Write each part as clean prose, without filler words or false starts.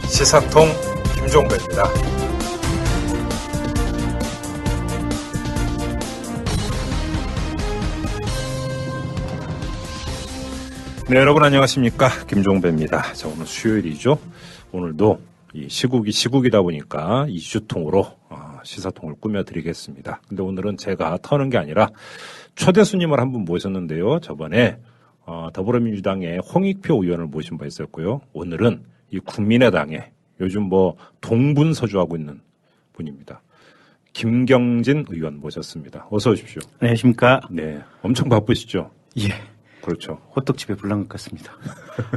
시사통 김종배입니다. 네, 여러분 안녕하십니까? 김종배입니다. 자, 오늘 수요일이죠. 오늘도 이 시국이 시국이다 보니까 이슈통으로 시사통을 꾸며드리겠습니다. 근데 오늘은 제가 터는 게 아니라 초대 손님을 한 분 모셨는데요. 저번에 더불어민주당의 홍익표 의원을 모신 바 있었고요. 오늘은 이 국민의당에 요즘 뭐 동분서주하고 있는 분입니다. 김경진 의원 모셨습니다. 어서 오십시오. 안녕하십니까? 네, 엄청 바쁘시죠? 예. 그렇죠. 호떡집에 불난 것 같습니다.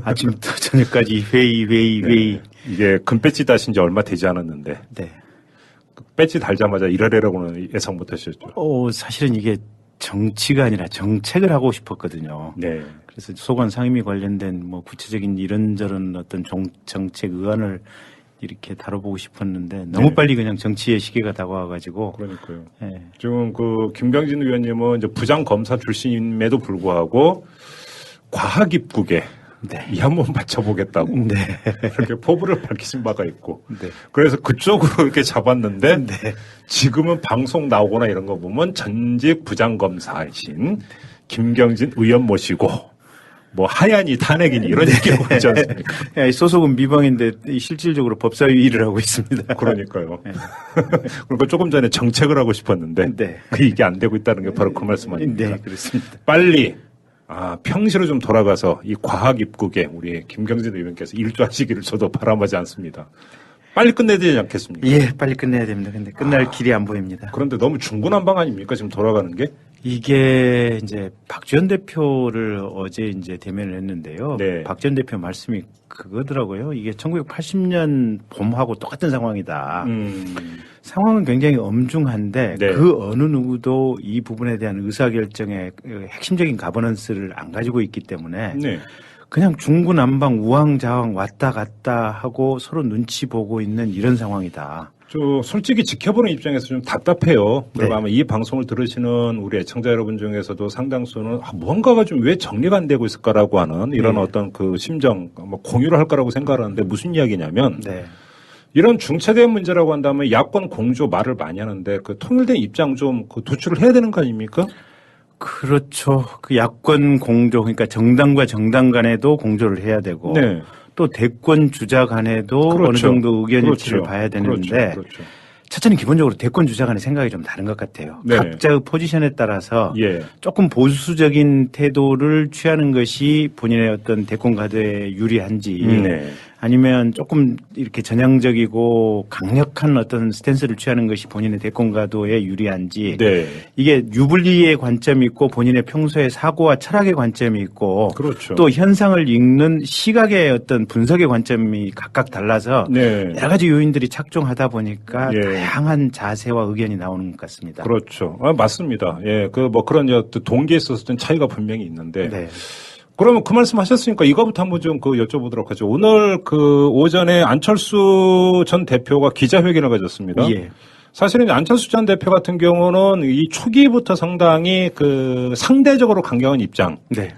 아침부터 저녁까지 회의. 네. 이게 금배지 다신 지 얼마 되지 않았는데. 네. 배지 달자마자 일하려고는 예상 못 하셨죠? 사실은 이게 정치가 아니라 정책을 하고 싶었거든요. 네. 그래서 소관 상임위 관련된 뭐 구체적인 이런저런 어떤 정책 의안을 이렇게 다뤄보고 싶었는데 너무 네. 빨리 그냥 정치의 시계가 다가와가지고. 그러니까요. 네. 지금 그 김경진 의원님은 이제 부장 검사 출신임에도 불구하고 과학 입국에 네. 이 한번 맞춰보겠다고 네. 이렇게 포부를 밝히신 바가 있고 네. 그래서 그쪽으로 이렇게 잡았는데 네. 지금은 방송 나오거나 이런 거 보면 전직 부장 검사이신 김경진 의원 모시고 뭐 하얀이 탄핵이니 이런 얘기하고 있지 않습니까? 네. 소속은 미방인데 실질적으로 법사위 일을 하고 있습니다. 그러니까요. 네. 그러니까 조금 전에 정책을 하고 싶었는데 네. 이게 안 되고 있다는 게 바로 그 말씀 아닙니까? 네, 그렇습니다. 빨리 평시로 좀 돌아가서 이 과학 입국에 우리 김경진 의원께서 일조하시기를 저도 바람하지 않습니다. 빨리 끝내야 되지 않겠습니까? 예, 빨리 끝내야 됩니다. 근데 끝날 길이 안 보입니다. 그런데 너무 중구난방 아닙니까? 지금 돌아가는 게? 이게 이제 박 전 대표를 어제 이제 대면을 했는데요. 네. 박 전 대표 말씀이 그거더라고요. 이게 1980년 봄하고 똑같은 상황이다. 상황은 굉장히 엄중한데 네. 그 어느 누구도 이 부분에 대한 의사결정의 핵심적인 가버넌스를 안 가지고 있기 때문에 네. 그냥 중구난방 우왕좌왕 왔다 갔다 하고 서로 눈치 보고 있는 이런 상황이다. 저 솔직히 지켜보는 입장에서 좀 답답해요. 그리고 네. 아마 이 방송을 들으시는 우리 애청자 여러분 중에서도 상당수는 뭔가가 좀 왜 정리가 안 되고 있을까라고 하는 이런 네. 어떤 그 심정 뭐 공유를 할 거라고 생각하는데 무슨 이야기냐면 네. 이런 중차대한 문제라고 한다면 야권 공조 말을 많이 하는데 그 통일된 입장 좀 그 도출을 해야 되는 거 아닙니까? 그렇죠. 그 야권 공조, 그러니까 정당과 정당 간에도 공조를 해야 되고 네. 또 대권 주자 간에도 그렇죠. 어느 정도 의견 일치를 그렇죠. 봐야 되는데 그렇죠. 첫째는 기본적으로 대권 주자 간의 생각이 좀 다른 것 같아요. 네. 각자의 포지션에 따라서 예. 조금 보수적인 태도를 취하는 것이 본인의 어떤 대권 가드에 유리한지 네. 아니면 조금 이렇게 전향적이고 강력한 어떤 스탠스를 취하는 것이 본인의 대권 가도에 유리한지 네. 이게 유불리의 관점이 있고 본인의 평소의 사고와 철학의 관점이 있고 그렇죠. 또 현상을 읽는 시각의 어떤 분석의 관점이 각각 달라서 네. 여러 가지 요인들이 착종하다 보니까 예. 다양한 자세와 의견이 나오는 것 같습니다. 그렇죠. 맞습니다. 예. 그 뭐 그런 동기에 있어서는 차이가 분명히 있는데. 네. 그러면 그 말씀 하셨으니까 이거부터 한번 좀 여쭤보도록 하죠. 오늘 그 오전에 안철수 전 대표가 기자회견을 가졌습니다. 예. 사실은 안철수 전 대표 같은 경우는 이 초기부터 상당히 그 상대적으로 강경한 입장을 네.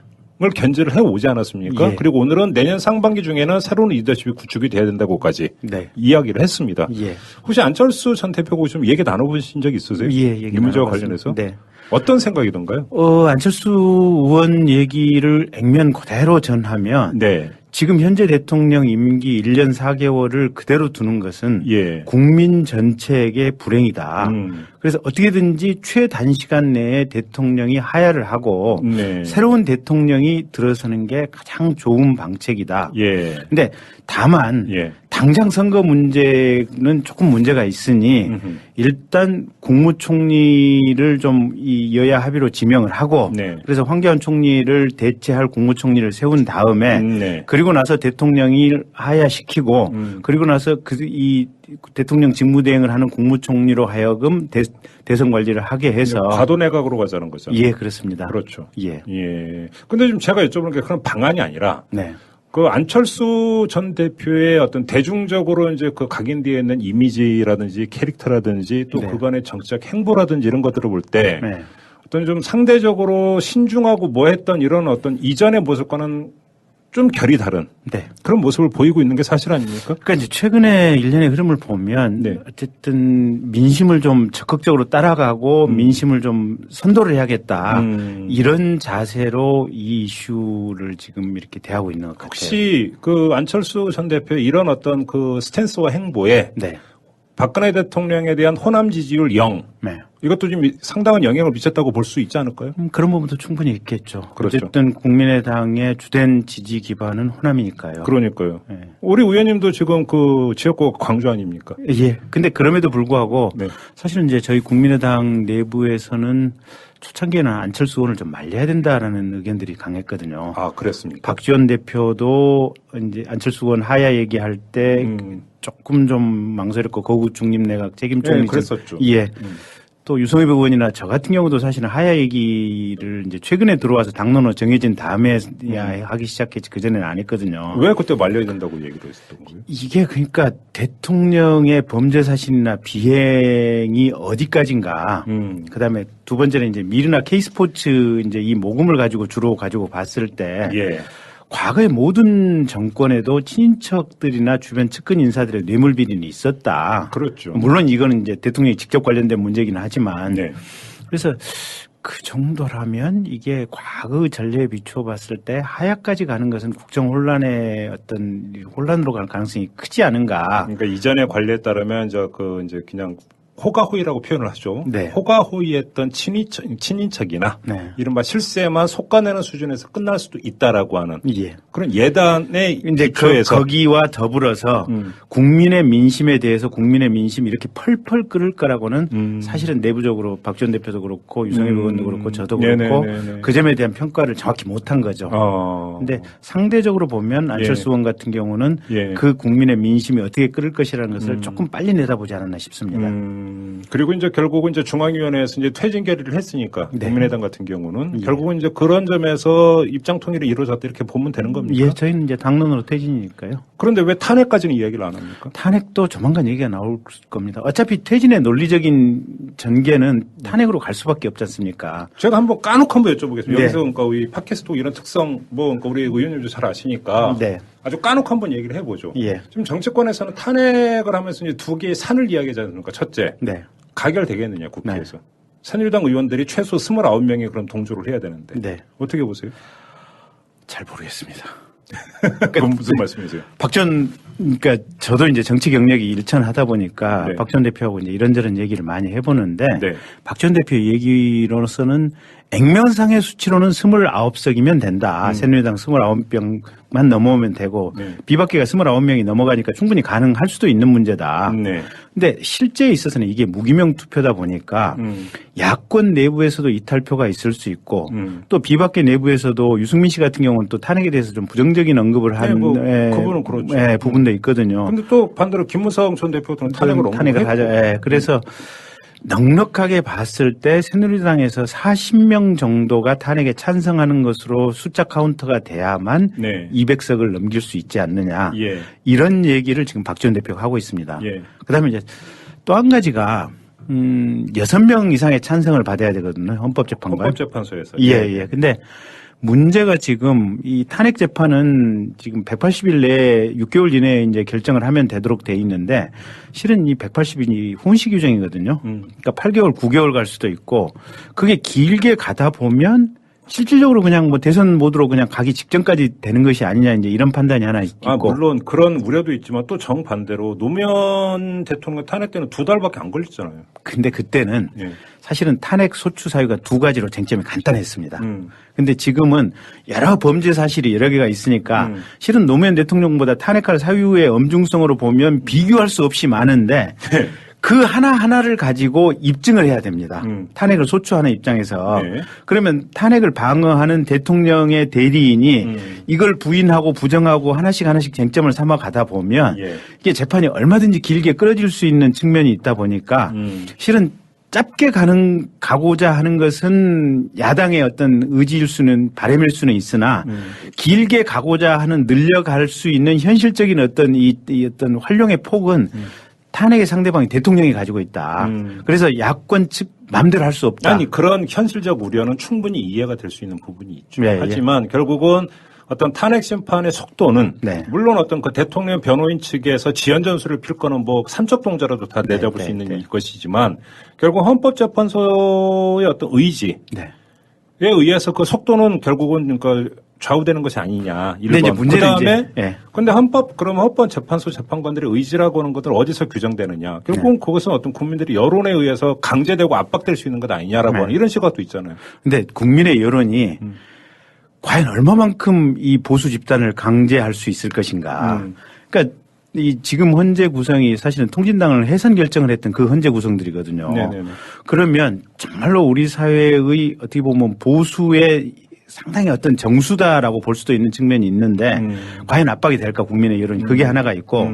견지를 해오지 않았습니까? 예. 그리고 오늘은 내년 상반기 중에는 새로운 리더십이 구축이 돼야 된다고까지 네. 이야기를 했습니다. 예. 혹시 안철수 전 대표하고 좀 얘기 나눠보신 적 있으세요? 예. 이 문제와 관련해서? 네. 어떤 생각이던가요? 안철수 의원 얘기를 액면 그대로 전하면 네. 지금 현재 대통령 임기 1년 4개월을 그대로 두는 것은 예. 국민 전체에게 불행이다. 음. 그래서 어떻게든지 최단시간 내에 대통령이 하야를 하고 네. 새로운 대통령이 들어서는 게 가장 좋은 방책이다. 예. 근데 다만 예. 당장 선거 문제는 조금 문제가 있으니 일단 국무총리를 좀 이 여야 합의로 지명을 하고 네. 그래서 황교안 총리를 대체할 국무총리를 세운 다음에 네. 그리고 나서 대통령이 하야시키고 그리고 나서 이 대통령 직무대행을 하는 국무총리로 하여금 대선 관리를 하게 해서 과도 내각으로 가자는 거죠. 예, 그렇습니다. 그렇죠. 예. 예. 근데 지금 제가 여쭤보는 게 그런 방안이 아니라 네. 그 안철수 전 대표의 어떤 대중적으로 이제 그 각인되어 있는 이미지라든지 캐릭터라든지 또 네. 그간의 정치적 행보라든지 이런 것들을 볼 때 네. 어떤 좀 상대적으로 신중하고 뭐 했던 이런 어떤 이전의 모습과는 좀 결이 다른 네. 그런 모습을 보이고 있는 게 사실 아닙니까? 그러니까 이제 최근에 일련의 흐름을 보면 네. 어쨌든 민심을 좀 적극적으로 따라가고 민심을 좀 선도를 해야겠다. 이런 자세로 이 이슈를 지금 이렇게 대하고 있는 것 같아요. 혹시 그 안철수 전 대표의 이런 어떤 그 스탠스와 행보에 네. 박근혜 대통령에 대한 호남 지지율 0 네. 이것도 좀 상당한 영향을 미쳤다고 볼 수 있지 않을까요? 그런 부분도 충분히 있겠죠. 그렇죠. 어쨌든 국민의당의 주된 지지 기반은 호남이니까요. 그러니까요. 네. 우리 의원님도 지금 그 지역구가 광주 아닙니까? 예. 근데 그럼에도 불구하고 네. 사실은 이제 저희 국민의당 내부에서는 초창기에는 안철수 의원을 좀 말려야 된다라는 의견들이 강했거든요. 아, 그랬습니까? 박지원 대표도 이제 안철수 의원 하야 얘기할 때 조금 좀 망설였고 거구 중립 내각 책임총리 네, 그랬었죠. 예. 또 유성엽 의원이나 저 같은 경우도 사실은 하야 얘기를 이제 최근에 들어와서 당론으로 정해진 다음에야 하기 시작했지 그전에는 안 했거든요. 왜 그때 말려야 된다고 얘기를 했었던 거예요? 이게 그러니까 대통령의 범죄 사실이나 비행이 어디까지인가. 그다음에 두 번째는 이제 미르나 K스포츠 이제 이 모금을 가지고 주로 가지고 봤을 때 예. 과거의 모든 정권에도 친인척들이나 주변 측근 인사들의 뇌물 비리는 있었다. 그렇죠. 물론 이거는 이제 대통령이 직접 관련된 문제이긴 하지만. 네. 그래서 그 정도라면 이게 과거 전례에 비춰봤을 때 하야까지 가는 것은 국정 혼란의 어떤 혼란으로 갈 가능성이 크지 않은가. 그러니까 이전의 관리에 따르면 이제 그냥 호가호의라고 표현을 하죠. 네. 호가호의했던 친인척이나 네. 이른바 실세만 솎아내는 수준에서 끝날 수도 있다라고 하는 예. 그런 예단의 이제 기초에서 거기와 더불어서 국민의 민심에 대해서 국민의 민심이 이렇게 펄펄 끓을 거라고는 사실은 내부적으로 박 전 대표도 그렇고 유성엽 의원도 그렇고 저도 그렇고 네네네네. 그 점에 대한 평가를 정확히 못한 거죠. 근데 상대적으로 보면 안철수 의원 같은 경우는 예. 그 국민의 민심이 어떻게 끓을 것이라는 것을 조금 빨리 내다보지 않았나 싶습니다. 그리고 이제 결국은 이제 중앙위원회에서 이제 퇴진 결의를 했으니까 네. 국민의당 같은 경우는 예. 결국은 이제 그런 점에서 입장 통일이 이루어졌다 이렇게 보면 되는 겁니까? 예, 저희는 이제 당론으로 퇴진이니까요. 그런데 왜 탄핵까지는 이야기를 안 합니까? 탄핵도 조만간 얘기가 나올 겁니다. 어차피 퇴진의 논리적인 전개는 탄핵으로 갈 수밖에 없지 않습니까? 제가 한번 까놓고 한번 여쭤보겠습니다. 네. 여기서 그러니까 우리 팟캐스트 이런 특성 그러니까 우리 의원님도 잘 아시니까 네. 아주 까놓고 한번 얘기를 해보죠. 예. 지금 정치권에서는 탄핵을 하면서 이제 두 개의 산을 이야기하지 않습니까? 첫째, 네. 가결되겠느냐 국회에서. 새누리당 의원들이 최소 29명이 그럼 동조를 해야 되는데 네. 어떻게 보세요? 잘 모르겠습니다. 그건 무슨 말씀이세요? 그러니까 저도 이제 정치 경력이 일천하다 보니까 네. 박 전 대표하고 이제 이런저런 얘기를 많이 해보는데 네. 박 전 대표 얘기로서는 액면상의 수치로는 29석이면 된다. 새누리당 29명만 넘어오면 되고 네. 비박계가 29명이 넘어가니까 충분히 가능할 수도 있는 문제다. 네. 근데 실제에 있어서는 이게 무기명 투표다 보니까 야권 내부에서도 이탈표가 있을 수 있고 또 비박계 내부에서도 유승민 씨 같은 경우는 또 탄핵에 대해서 좀 부정적인 언급을 한 그분은 그렇죠. 부분도 있거든요. 근데 또 반대로 김무성 전 대표도 탄핵을 하죠. 언급했고. 그래서 넉넉하게 봤을 때 새누리당에서 40명 정도가 탄핵에 찬성하는 것으로 숫자 카운터가 돼야만 네. 200석을 넘길 수 있지 않느냐. 예. 이런 얘기를 지금 박 전 대표가 하고 있습니다. 예. 그다음에 이제 또 한 가지가 6명 이상의 찬성을 받아야 되거든요. 헌법재판관. 헌법재판소에서. 예. 근데 문제가 지금 이 탄핵 재판은 지금 180일 내에 6개월 이내에 이제 결정을 하면 되도록 돼 있는데 실은 이 180일이 혼시 규정이거든요. 그러니까 8개월, 9개월 갈 수도 있고 그게 길게 가다 보면 실질적으로 그냥 뭐 대선 모드로 그냥 가기 직전까지 되는 것이 아니냐 이제 이런 판단이 하나 있고. 물론 그런 우려도 있지만 또 정반대로 노무현 대통령 탄핵 때는 2달밖에 안 걸렸잖아요. 근데 그때는 예. 사실은 탄핵 소추 사유가 두 가지로 쟁점이 간단했습니다. 근데 지금은 여러 범죄 사실이 여러 개가 있으니까 실은 노무현 대통령보다 탄핵할 사유의 엄중성으로 보면 비교할 수 없이 많은데 그 하나하나를 가지고 입증을 해야 됩니다. 탄핵을 소추하는 입장에서. 네. 그러면 탄핵을 방어하는 대통령의 대리인이 이걸 부인하고 부정하고 하나씩 쟁점을 삼아 가다 보면 예. 이게 재판이 얼마든지 길게 끌어질 수 있는 측면이 있다 보니까 실은 짧게 가고자 하는 것은 야당의 어떤 의지일 수는 바람일 수는 있으나 길게 가고자 하는 늘려갈 수 있는 현실적인 어떤 이 어떤 활용의 폭은 탄핵의 상대방이 대통령이 가지고 있다. 그래서 야권 측 마음대로 할 수 없다. 아니 그런 현실적 우려는 충분히 이해가 될 수 있는 부분이 있죠. 네, 하지만 결국은 어떤 탄핵 심판의 속도는 네. 물론 어떤 그 대통령 변호인 측에서 지연 전술을 필 거는 뭐 삼척 동자라도 다 내잡을 네, 수 있는 네. 것이지만 결국 헌법재판소의 어떤 의지에 네. 의해서 그 속도는 결국은 그러니까 좌우되는 것이 아니냐. 근데 이제 1번. 문제는 그다음에 이제, 예. 근데 그러면 헌법재판소 재판관들의 의지라고 하는 것들 어디서 규정되느냐. 결국은 그것은 어떤 국민들이 여론에 의해서 강제되고 압박될 수 있는 것 아니냐라고 하는 이런 시각도 있잖아요. 근데 국민의 여론이 과연 얼마만큼 이 보수 집단을 강제할 수 있을 것인가. 그러니까 이 지금 헌재 구성이 사실은 통진당을 해산 결정을 했던 그 헌재 구성들이거든요. 네네네. 그러면 정말로 우리 사회의 어떻게 보면 보수의 상당히 어떤 정수다라고 볼 수도 있는 측면이 있는데 과연 압박이 될까 국민의 여론이 그게 하나가 있고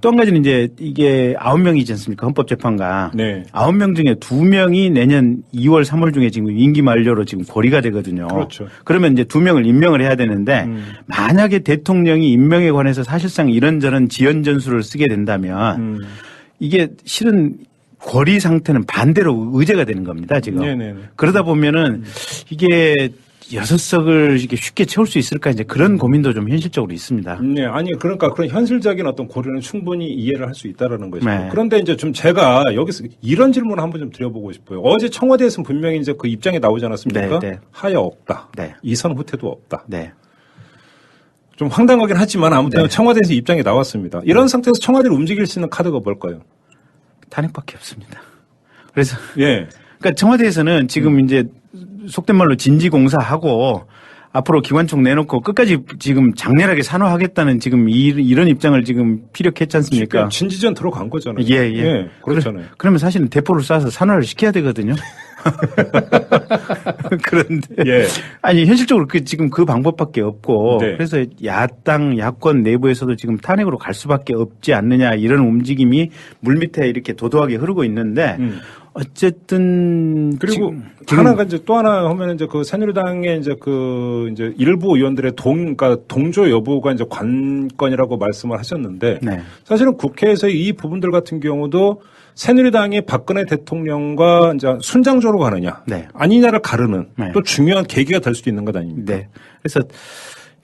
또 한 가지는 이제 이게 9명이지 않습니까? 헌법재판관. 네. 9명 중에 2명이 내년 2월, 3월 중에 지금 임기 만료로 지금 고리가 되거든요. 그렇죠. 그러면 이제 2명을 임명을 해야 되는데 만약에 대통령이 임명에 관해서 사실상 이런저런 지연 전술을 쓰게 된다면 이게 실은 고리 상태는 반대로 의제가 되는 겁니다, 지금. 네네네. 그러다 보면은 이게 6석을 이렇게 쉽게 채울 수 있을까 이제 그런 고민도 좀 현실적으로 있습니다. 네, 아니 그러니까 그런 현실적인 어떤 고려는 충분히 이해를 할 수 있다라는 것이죠. 네. 그런데 이제 좀 제가 여기서 이런 질문을 한번 좀 드려보고 싶어요. 어제 청와대에서는 분명히 이제 그 입장이 나오지 않았습니까? 네, 네. 하야 없다. 네. 이선 후퇴도 없다. 네. 좀 황당하긴 하지만 아무튼 네. 청와대에서 입장이 나왔습니다. 이런 상태에서 청와대를 움직일 수 있는 카드가 뭘까요? 탄핵밖에 없습니다. 그래서 예. 그러니까 청와대에서는 지금 이제 속된 말로 진지공사하고 앞으로 기관총 내놓고 끝까지 지금 장렬하게 산화하겠다는 지금 이런 입장을 지금 피력했지 않습니까? 그러니까 진지전 들어간 거잖아요. 예. 그렇잖아요. 그러면 사실은 대포를 쏴서 산화를 시켜야 되거든요. 그런데 예. 아니 현실적으로 지금 그 방법밖에 없고 네. 그래서 야당 야권 내부에서도 지금 탄핵으로 갈 수밖에 없지 않느냐 이런 움직임이 물밑에 이렇게 도도하게 흐르고 있는데 어쨌든 그리고 지금 하나가 이제 또 하나 하면 이제 그 새누리당의 이제 일부 의원들의 그러니까 동조 여부가 이제 관건이라고 말씀을 하셨는데 네. 사실은 국회에서 이 부분들 같은 경우도 새누리당이 박근혜 대통령과 이제 순장조로 가느냐 네. 아니냐를 가르는 네. 또 중요한 계기가 될 수도 있는 것 아닙니까? 네. 그래서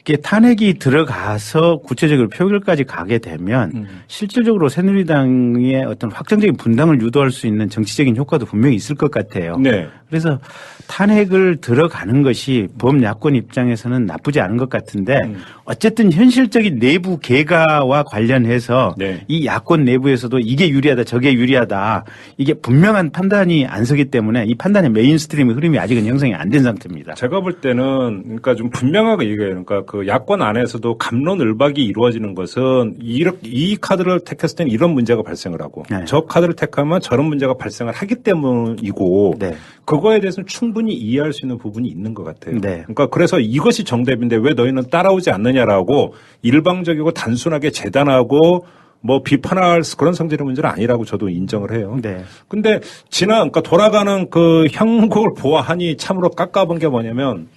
이게 탄핵이 들어가서 구체적으로 표결까지 가게 되면 실질적으로 새누리당의 어떤 확정적인 분당을 유도할 수 있는 정치적인 효과도 분명히 있을 것 같아요. 네. 그래서 탄핵을 들어가는 것이 범야권 입장에서는 나쁘지 않은 것 같은데 어쨌든 현실적인 내부 개가와 관련해서 네. 이 야권 내부에서도 이게 유리하다 저게 유리하다 이게 분명한 판단이 안 서기 때문에 이 판단의 메인스트림의 흐름이 아직은 형성이 안 된 상태입니다. 제가 볼 때는 그러니까 좀 분명하게 얘기해요. 그러니까 그 야권 안에서도 갑론을박이 이루어지는 것은 이 카드를 택했을 때는 이런 문제가 발생을 하고 네. 저 카드를 택하면 저런 문제가 발생을 하기 때문이고 네. 그거에 대해서는 충분히 이해할 수 있는 부분이 있는 것 같아요. 네. 그러니까 그래서 이것이 정답인데 왜 너희는 따라오지 않느냐라고 일방적이고 단순하게 재단하고 뭐 비판할 그런 성질의 문제는 아니라고 저도 인정을 해요. 네. 근데 그러니까 돌아가는 그 형국을 보아하니 참으로 깝깝한 게 뭐냐면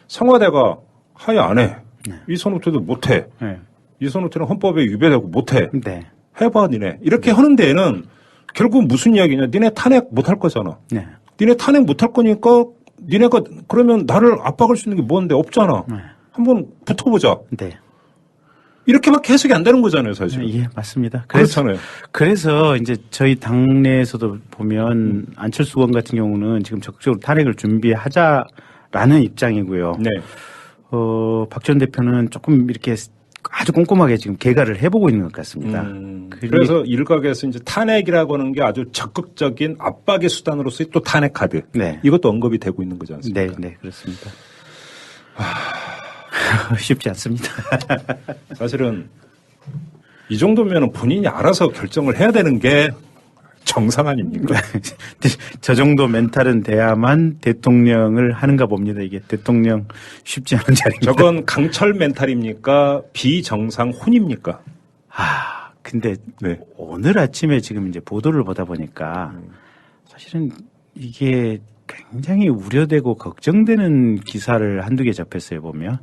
청와대가 하야 안 해. 이선 후퇴도 못 해. 네. 이선 후퇴는 헌법에 위배되고 못 해. 네. 해봐 니네. 이렇게 하는 데에는 결국 무슨 이야기냐. 니네 탄핵 못 할 거잖아. 네. 니네 탄핵 못 할 거니까 니네가 그러면 나를 압박할 수 있는 게 뭔데 없잖아. 네. 한번 붙어보자. 네. 이렇게밖에 해석이 안 되는 거잖아요, 사실. 예, 맞습니다. 그렇잖아요. 그래서 이제 저희 당내에서도 보면 안철수 의원 같은 경우는 지금 적극적으로 탄핵을 준비하자라는 입장이고요. 네. 박 전 대표는 조금 이렇게 아주 꼼꼼하게 지금 개가를 해보고 있는 것 같습니다. 그래서 일각에서 이제 탄핵이라고 하는 게 아주 적극적인 압박의 수단으로서의 또 탄핵 카드. 네. 이것도 언급이 되고 있는 거지 않습니까? 네, 그렇습니다. 쉽지 않습니다. 사실은 이 정도면 본인이 알아서 결정을 해야 되는 게 정상 아닙니까? 저 정도 멘탈은 돼야만 대통령을 하는가 봅니다. 이게 대통령 쉽지 않은 자리입니다. 저건 강철 멘탈입니까? 비정상 혼입니까? 근데 네. 오늘 아침에 지금 이제 보도를 보다 보니까 사실은 이게 굉장히 우려되고 걱정되는 기사를 한두 개 접했어요, 보면.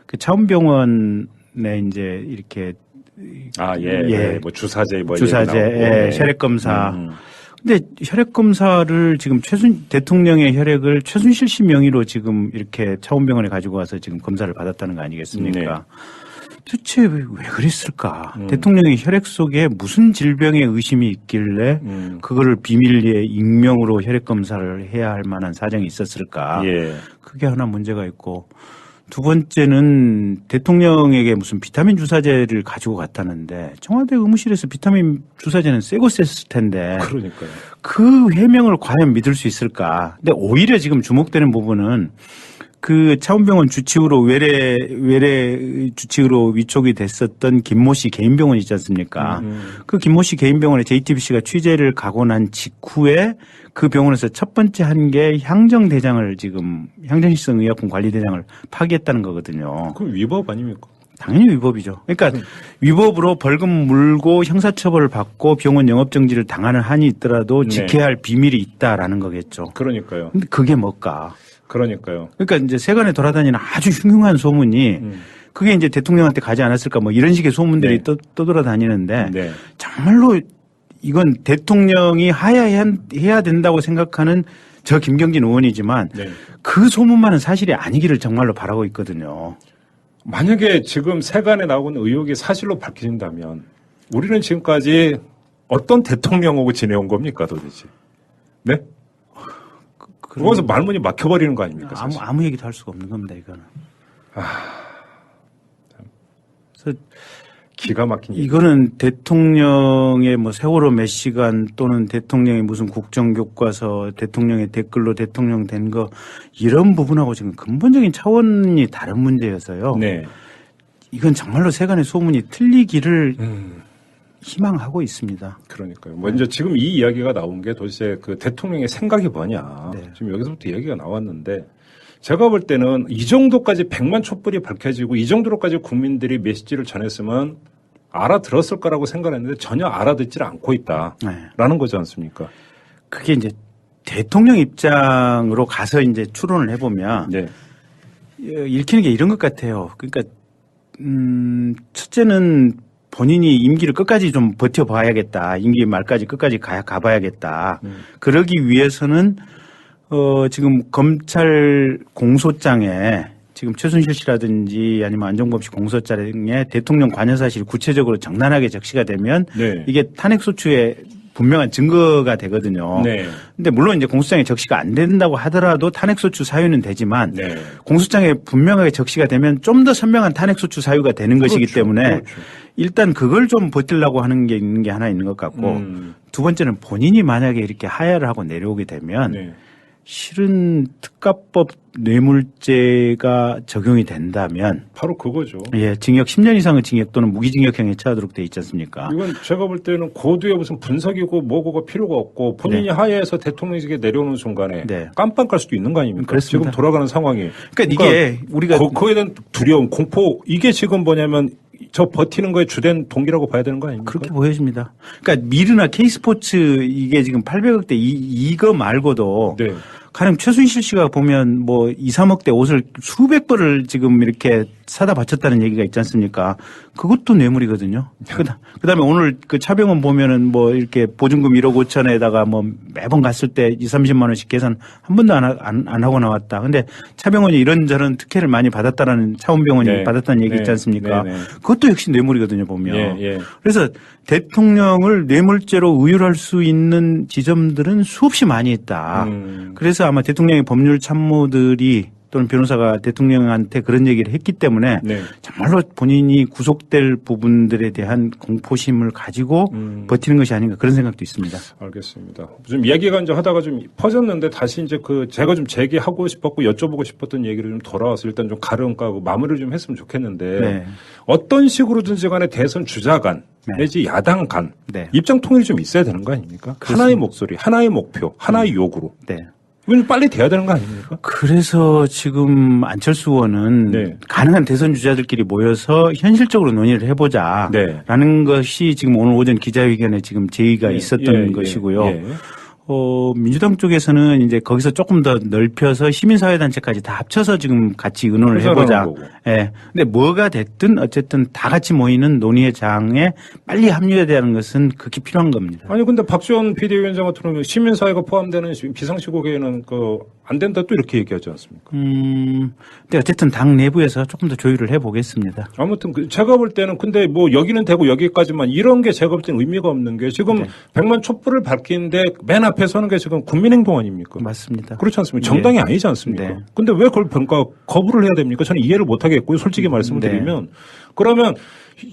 그 차원병원에 이제 이렇게 뭐 주사제 뭐 주사제, 혈액 검사. 근데 혈액 검사를 지금 대통령의 혈액을 최순실 씨 명의로 지금 이렇게 차원병원에 가지고 와서 지금 검사를 받았다는 거 아니겠습니까? 네. 도대체 왜 그랬을까? 대통령의 혈액 속에 무슨 질병의 의심이 있길래 그거를 비밀리에 익명으로 혈액 검사를 해야 할 만한 사정이 있었을까? 예. 그게 하나 문제가 있고, 두 번째는 대통령에게 무슨 비타민 주사제를 가지고 갔다는데 청와대 의무실에서 비타민 주사제는 새거 썼을 텐데 그러니까요. 그 해명을 과연 믿을 수 있을까? 근데 오히려 지금 주목되는 부분은 그 차원병원 주치의로 외래 주치의로 위촉이 됐었던 김모 씨 개인 병원 있지 않습니까? 그 김모 씨 개인 병원에 JTBC가 취재를 가고 난 직후에 그 병원에서 첫 번째 한 게 향정대장을 지금 향정실성의약품 관리대장을 파기했다는 거거든요. 그럼 위법 아닙니까? 당연히 위법이죠. 그러니까 위법으로 벌금 물고 형사처벌을 받고 병원 영업정지를 당하는 한이 있더라도 지켜야 할 비밀이 있다라는 거겠죠. 그러니까요. 근데 그게 뭘까? 그러니까요. 그러니까 이제 세간에 돌아다니는 아주 흉흉한 소문이 그게 이제 대통령한테 가지 않았을까 뭐 이런 식의 소문들이 떠돌아다니는데 정말로 이건 대통령이 해야 된다고 생각하는 저 김경진 의원이지만 그 소문만은 사실이 아니기를 정말로 바라고 있거든요. 만약에 지금 세간에 나오는 의혹이 사실로 밝혀진다면 우리는 지금까지 어떤 대통령하고 지내온 겁니까 도대체? 네? 그러면서 말문이 막혀버리는 거 아닙니까? 사실? 아무 얘기도 할 수가 없는 겁니다, 이거는. 그래서 기가 막힌 이거는 대통령의 뭐 세월호 몇 시간 또는 대통령의 무슨 국정교과서, 대통령의 댓글로 대통령 된 거 이런 부분하고 지금 근본적인 차원이 다른 문제여서요. 네. 이건 정말로 세간의 소문이 틀리기를 희망하고 있습니다. 그러니까요. 먼저 지금 이 이야기가 나온 게 도대체 그 대통령의 생각이 뭐냐. 네. 지금 여기서부터 이야기가 나왔는데 제가 볼 때는 이 정도까지 100만 촛불이 밝혀지고 이 정도로까지 국민들이 메시지를 전했으면 알아들었을 거라고 생각했는데 전혀 알아듣지를 않고 있다라는 거지 않습니까? 그게 이제 대통령 입장으로 가서 이제 추론을 해보면 읽히는 게 이런 것 같아요. 그러니까 첫째는 본인이 임기를 끝까지 좀 버텨봐야겠다. 임기 말까지 끝까지 가봐야겠다. 그러기 위해서는 지금 검찰 공소장에 지금 최순실 씨라든지 아니면 안종범 씨 공소장에 대통령 관여 사실이 구체적으로 적나라하게 적시가 되면 이게 탄핵소추의 분명한 증거가 되거든요. 근데 물론 이제 공소장에 적시가 안 된다고 하더라도 탄핵소추 사유는 되지만 공소장에 분명하게 적시가 되면 좀 더 선명한 탄핵소추 사유가 되는 것이기 때문에 일단 그걸 좀 버틸라고 하는 게 있는 게 하나 있는 것 같고 두 번째는 본인이 만약에 이렇게 하야를 하고 내려오게 되면 실은 특가법 뇌물죄가 적용이 된다면 바로 그거죠. 예, 징역 10년 이상의 징역 또는 무기징역형에 처하도록 돼 있지 않습니까? 이건 제가 볼 때는 고도의 무슨 분석이고 뭐고가 필요가 없고 본인이 하야에서 대통령직에 내려오는 순간에 깜빡 갈 수도 있는 거 아닙니까? 그렇습니다. 지금 돌아가는 상황이. 그러니까 이게 우리가 거기에 대한 두려움, 공포 이게 지금 뭐냐면 저 버티는 거에 주된 동기라고 봐야 되는 거 아닙니까? 그렇게 보여집니다. 그러니까 미르나 K스포츠 이게 지금 800억대 이거 말고도 가령 최순실 씨가 보면 뭐 2, 3억대 옷을 수백 벌을 지금 이렇게 사다 바쳤다는 얘기가 있지 않습니까? 그것도 뇌물이거든요. 그다음에 오늘 그 차병원 보면은 뭐 이렇게 보증금 1억 5천에다가 뭐 매번 갔을 때 2, 30만 원씩 계산 한 번도 안 하고 나왔다. 근데 차병원이 이런저런 특혜를 많이 받았다라는 차원병원이 받았다는 얘기 있지 않습니까? 그것도 역시 뇌물이거든요, 보면. 그래서 대통령을 뇌물죄로 의율할 수 있는 지점들은 수없이 많이 있다. 그래서 아마 대통령의 법률 참모들이 또는 변호사가 대통령한테 그런 얘기를 했기 때문에 정말로 본인이 구속될 부분들에 대한 공포심을 가지고 버티는 것이 아닌가 그런 생각도 있습니다. 알겠습니다. 좀 이야기가 이제 하다가 좀 퍼졌는데 다시 이제 그 제가 좀 제기하고 싶었고 여쭤보고 싶었던 얘기를 좀 돌아와서 일단 좀 가름 까고 마무리를 좀 했으면 좋겠는데 어떤 식으로든지 간에 대선 주자 간 내지 야당 간 입장 통일이 좀 있어야 되는 거 아닙니까? 그렇습니다. 하나의 목소리, 하나의 목표, 하나의 요구로. 이건 빨리 돼야 되는 거 아닙니까? 그래서 지금 안철수 의원은 가능한 대선 주자들끼리 모여서 현실적으로 논의를 해보자라는 것이 지금 오늘 오전 기자회견에 지금 제의가 있었던 것이고요. 민주당 쪽에서는 이제 거기서 조금 더 넓혀서 시민사회단체까지 다 합쳐서 지금 같이 의논을 해보자. 예. 근데 뭐가 됐든 어쨌든 다 같이 모이는 논의의 장에 빨리 합류해야 되는 것은 극히 필요한 겁니다. 아니 근데 박지원 비대위원장 같은 경우는 시민사회가 포함되는 비상시국에는 안 된다 또 이렇게 얘기하지 않습니까? 근데 어쨌든 당 내부에서 조금 더 조율을 해보겠습니다. 아무튼 제가 볼 때는 근데 뭐 여기는 되고 여기까지만 이런 게 제가 볼 때는 의미가 없는 게 지금 네. 100만 촛불을 밝히는데 맨 앞에 서는 게 지금 국민행동 아닙니까? 맞습니다. 그렇지 않습니까? 정당이 네. 아니지 않습니까? 네. 근데 왜 그걸 거부를 해야 됩니까? 저는 이해를 못 하겠고요. 솔직히 말씀을 네. 드리면 그러면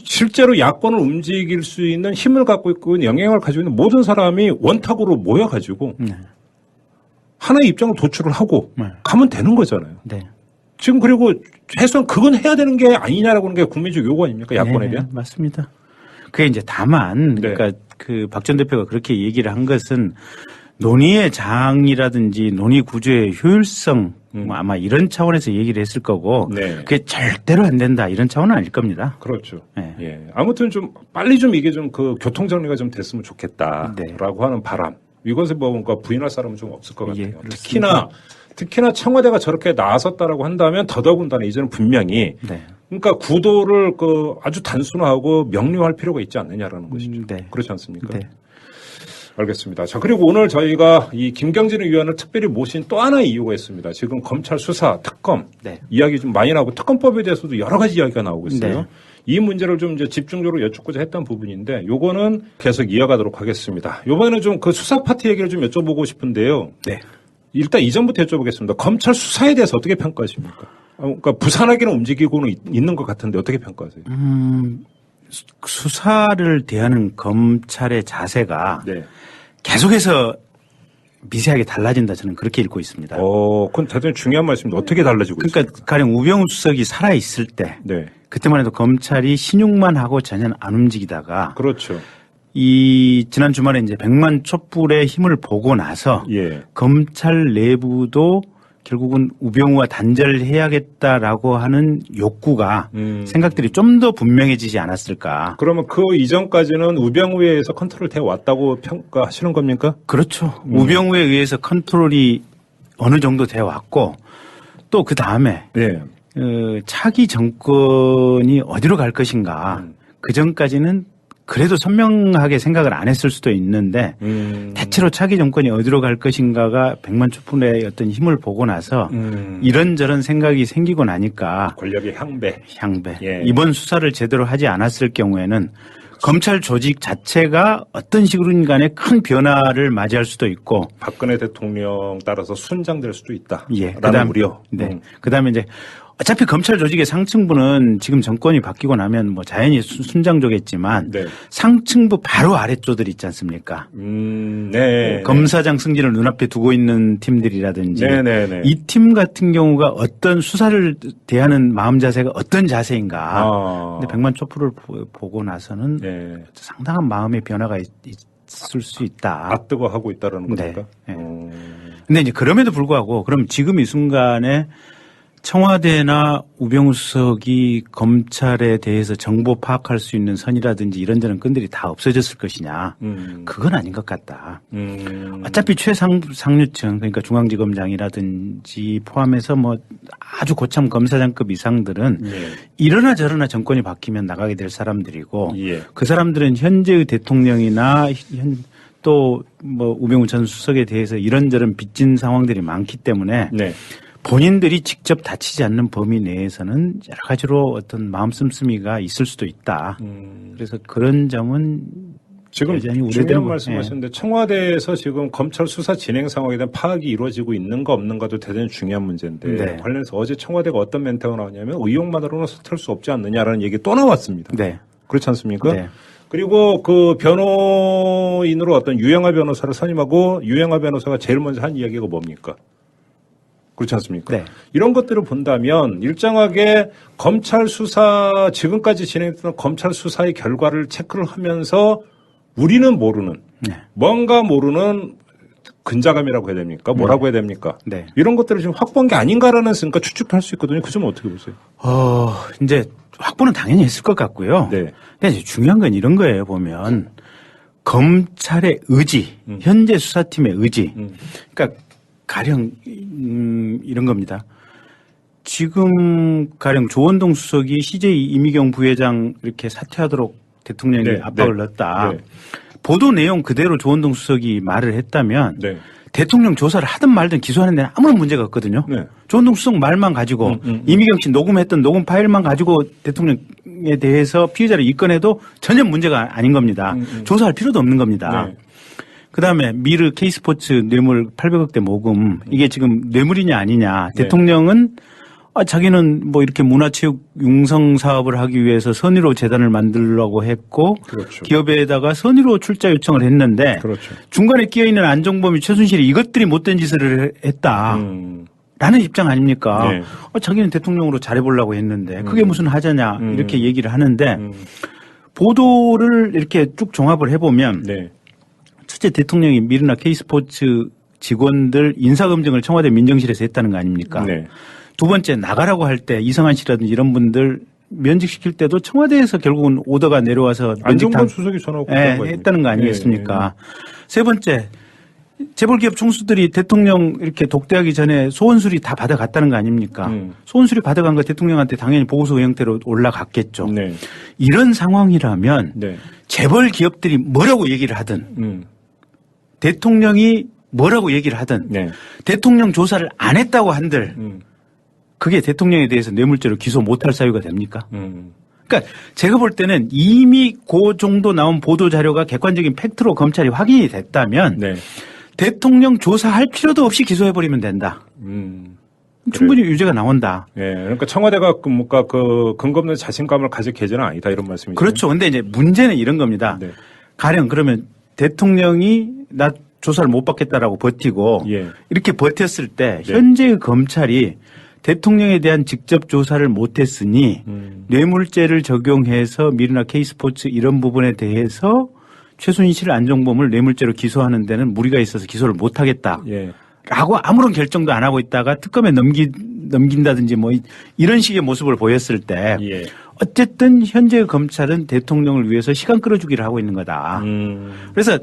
실제로 야권을 움직일 수 있는 힘을 갖고 있고 영향을 가지고 있는 모든 사람이 원탁으로 모여가지고 네. 하나의 입장을 도출을 하고 네. 가면 되는 거잖아요. 네. 지금 그리고 최소한 그건 해야 되는 게 아니냐라고 하는 게 국민적 요구 아닙니까? 야권에 대한. 맞습니다. 그게 이제 다만, 네. 그러니까 그 박 전 대표가 그렇게 얘기를 한 것은 논의의 장이라든지 논의 구조의 효율성, 뭐 아마 이런 차원에서 얘기를 했을 거고, 네. 그게 절대로 안 된다 이런 차원은 아닐 겁니다. 그렇죠. 네. 예. 아무튼 좀 빨리 좀 이게 좀 그 교통 정리가 좀 됐으면 좋겠다라고 네. 하는 바람. 이것을 뭔가 부인할 사람은 좀 없을 것 같아요. 예, 그렇습니다. 특히나 청와대가 저렇게 나섰다라고 한다면 더더군다나 이제는 분명히 네. 그러니까 구도를 아주 단순화하고 명료할 필요가 있지 않느냐라는 것이죠. 네. 그렇지 않습니까? 네. 알겠습니다. 자, 그리고 오늘 저희가 이 김경진 의원을 특별히 모신 또 하나의 이유가 있습니다. 지금 검찰 수사, 특검 네. 이야기 좀 많이 나오고 특검법에 대해서도 여러 가지 이야기가 나오고 있어요. 네. 이 문제를 좀 이제 집중적으로 여쭙고자 했던 부분인데 요거는 계속 이어가도록 하겠습니다. 요번에는 좀 그 수사 파트 얘기를 좀 여쭤보고 싶은데요. 네. 일단 이전부터 여쭤보겠습니다. 검찰 수사에 대해서 어떻게 평가하십니까? 그러니까 부산하게는 움직이고는 있는 것 같은데 어떻게 평가하세요? 수사를 대하는 검찰의 자세가 네. 계속해서 미세하게 달라진다 저는 그렇게 읽고 있습니다. 그건 대단히 중요한 말씀입니다. 어떻게 달라지고 그러니까 있습니까? 가령 우병우 수석이 살아 있을 때 네. 그때만 해도 검찰이 신용만 하고 전혀 안 움직이다가 그렇죠. 이 지난 주말에 이제 100만 촛불의 힘을 보고 나서 예. 검찰 내부도 결국은 우병우와 단절해야겠다라고 하는 욕구가 생각들이 좀 더 분명해지지 않았을까. 그러면 그 이전까지는 우병우에 의해서 컨트롤 돼 왔다고 평가하시는 겁니까? 그렇죠. 우병우에 의해서 컨트롤이 어느 정도 되어 왔고 또 그 다음에 네. 차기 정권이 어디로 갈 것인가. 그 전까지는 그래도 선명하게 생각을 안 했을 수도 있는데 대체로 차기 정권이 어디로 갈 것인가가 100만 촛불의 어떤 힘을 보고 나서 이런저런 생각이 생기고 나니까 권력의 향배. 예. 이번 수사를 제대로 하지 않았을 경우에는 검찰 조직 자체가 어떤 식으로든 간에 큰 변화를 맞이할 수도 있고 박근혜 대통령 따라서 순장될 수도 있다. 예. 라는 우려. 네. 그다음에 이제 어차피 검찰 조직의 상층부는 지금 정권이 바뀌고 나면 뭐 자연히 순장조겠지만 네. 상층부 바로 아래쪽들 있지 않습니까? 네. 검사장 승진을 눈앞에 두고 있는 팀들이라든지 네네네. 이 팀 같은 경우가 어떤 수사를 대하는 마음 자세가 어떤 자세인가. 근데 100만 촛불을 보고 나서는 네. 상당한 마음의 변화가 있을 수 있다. 뜨거 하고 있다라는 네. 겁니까? 네. 근데 이제 그럼에도 불구하고 그럼 지금 이 순간에 청와대나 우병우 수석이 검찰에 대해서 정보 파악할 수 있는 선이라든지 이런저런 끈들이 다 없어졌을 것이냐. 그건 아닌 것 같다. 어차피 최상류층 그러니까 중앙지검장이라든지 포함해서 뭐 아주 고참 검사장급 이상들은 이러나 저러나 정권이 바뀌면 나가게 될 사람들이고 예. 그 사람들은 현재의 대통령이나 또 뭐 우병우 전 수석에 대해서 이런저런 빚진 상황들이 많기 때문에 네. 본인들이 직접 다치지 않는 범위 내에서는 여러 가지로 어떤 마음 씀씀이가 있을 수도 있다. 그래서 그런 점은 지금 여전히 중요한 우려되는 말씀하셨는데 청와대에서 지금 검찰 수사 진행 상황에 대한 파악이 이루어지고 있는가 없는가도 대단히 중요한 문제인데 네. 관련해서 어제 청와대가 어떤 멘트가 나왔냐면 의혹만으로는 서툴 수 없지 않느냐라는 얘기 또 나왔습니다. 네. 그렇지 않습니까? 네. 그리고 그 변호인으로 어떤 유영하 변호사를 선임하고 유영하 변호사가 제일 먼저 한 이야기가 뭡니까? 그렇지 않습니까? 네. 이런 것들을 본다면 일정하게 검찰 수사 지금까지 진행했던 검찰 수사의 결과를 체크를 하면서 우리는 모르는 뭔가 모르는 근자감이라고 해야 됩니까? 뭐라고 해야 됩니까? 네. 이런 것들을 지금 확보한 게 아닌가라는 그러니까 추측할 수 있거든요. 그 점은 어떻게 보세요? 이제 확보는 당연히 했을 것 같고요. 네. 근데 이제 중요한 건 이런 거예요, 보면. 검찰의 의지, 현재 수사팀의 의지. 그러니까 가령 이런 겁니다. 지금 가령 조원동 수석이 CJ 이미경 부회장 이렇게 사퇴하도록 대통령이 네, 압박을 네, 넣었다. 네. 보도 내용 그대로 조원동 수석이 말을 했다면 네. 대통령 조사를 하든 말든 기소하는 데는 아무런 문제가 없거든요. 네. 조원동 수석 말만 가지고 이미경 씨 녹음했던 녹음 파일만 가지고 대통령에 대해서 피의자를 입건해도 전혀 문제가 아닌 겁니다. 조사할 필요도 없는 겁니다. 네. 그다음에 미르 K스포츠 뇌물 800억대 모금 이게 지금 뇌물이냐 아니냐. 네. 대통령은 자기는 뭐 이렇게 문화체육 융성 사업을 하기 위해서 선의로 재단을 만들려고 했고 그렇죠. 기업에다가 선의로 출자 요청을 했는데 그렇죠. 중간에 끼어 있는 안종범이 최순실이 이것들이 못된 짓을 했다. 라는 입장 아닙니까? 네. 자기는 대통령으로 잘해보려고 했는데 그게 무슨 하자냐 이렇게 얘기를 하는데 보도를 이렇게 쭉 종합을 해보면 네. 첫째 대통령이 미르나 K스포츠 직원들 인사검증을 청와대 민정실에서 했다는 거 아닙니까? 네. 두 번째 나가라고 할 때 이성한 씨라든지 이런 분들 면직시킬 때도 청와대에서 결국은 오더가 내려와서 안정범 수석이 전화하고 했다는 거 아니겠습니까? 세 번째 재벌기업 총수들이 대통령 이렇게 독대하기 전에 소원수리 다 받아갔다는 거 아닙니까? 소원수리 받아간 거 대통령한테 당연히 보고서 형태로 올라갔겠죠. 네. 이런 상황이라면 네. 재벌 기업들이 뭐라고 얘기를 하든 대통령이 뭐라고 얘기를 하든 네. 대통령 조사를 안 했다고 한들 그게 대통령에 대해서 뇌물죄로 기소 못할 사유가 됩니까? 그러니까 제가 볼 때는 이미 그 정도 나온 보도 자료가 객관적인 팩트로 검찰이 확인이 됐다면 네. 대통령 조사할 필요도 없이 기소해버리면 된다. 충분히 유죄가 나온다. 예, 그러니까 청와대가 뭔가 그 근거 없는 자신감을 가질 계제는 아니다 이런 말씀이죠. 그렇죠. 근데 이제 문제는 이런 겁니다. 네. 가령 그러면 대통령이 나 조사를 못 받겠다라고 버티고 예. 이렇게 버텼을 때 네. 현재의 검찰이 대통령에 대한 직접 조사를 못했으니 뇌물죄를 적용해서 미르나 K스포츠 이런 부분에 대해서 최순실 안종범을 뇌물죄로 기소하는 데는 무리가 있어서 기소를 못하겠다. 예. 라고 아무런 결정도 안 하고 있다가 특검에 넘긴다든지 뭐 이런 식의 모습을 보였을 때 예. 어쨌든 현재 검찰은 대통령을 위해서 시간 끌어주기를 하고 있는 거다. 그래서